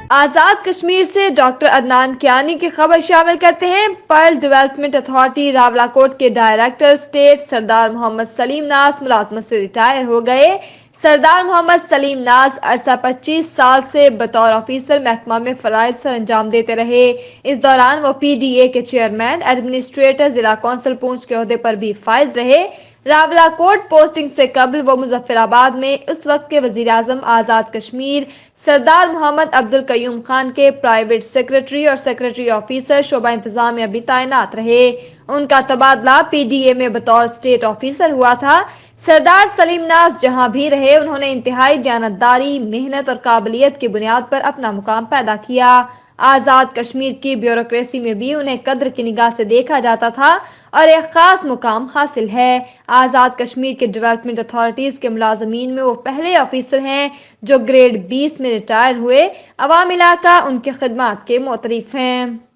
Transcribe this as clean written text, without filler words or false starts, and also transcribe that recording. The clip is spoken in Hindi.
आजाद कश्मीर से डॉक्टर अदनान कियानी की खबर शामिल करते हैं। पर्ल डेवलपमेंट अथॉरिटी रावलाकोट के डायरेक्टर स्टेट सरदार मोहम्मद सलीम नाज मुलाजमत से रिटायर हो गए। सरदार मोहम्मद सलीम नाज अरसा 25 साल से बतौर ऑफिसर महकमा में फराइज सर अंजाम देते रहे। इस दौरान वो PDA के चेयरमैन, एडमिनिस्ट्रेटर, जिला कौंसिल पूंछ के ओहदे पर भी फाइज रहे। रावलाकोट पोस्टिंग से कबल वो मुजफ्फराबाद में उस वक्त के वजीर आजम आज़ाद कश्मीर सरदार मोहम्मद अब्दुल कयूम खान के प्राइवेट सेक्रेटरी और सेक्रेटरी ऑफिसर शोबा इंतजामिया भी तैनात रहे। उनका तबादला PDA में बतौर स्टेट ऑफिसर हुआ था। सरदार सलीम नाज जहां भी रहे, उन्होंने इंतहाई दयानतदारी, मेहनत और काबिलियत की बुनियाद पर अपना मुकाम पैदा किया। आज़ाद कश्मीर की ब्यूरोक्रेसी में भी उन्हें कद्र की निगाह से देखा जाता था और एक खास मुकाम हासिल है। आज़ाद कश्मीर के डेवलपमेंट अथॉरिटीज़ के मुलाजमीन में वो पहले ऑफिसर हैं जो ग्रेड 20 में रिटायर हुए। अवाम इलाका उनकी खिदमत के मोतरिफ हैं।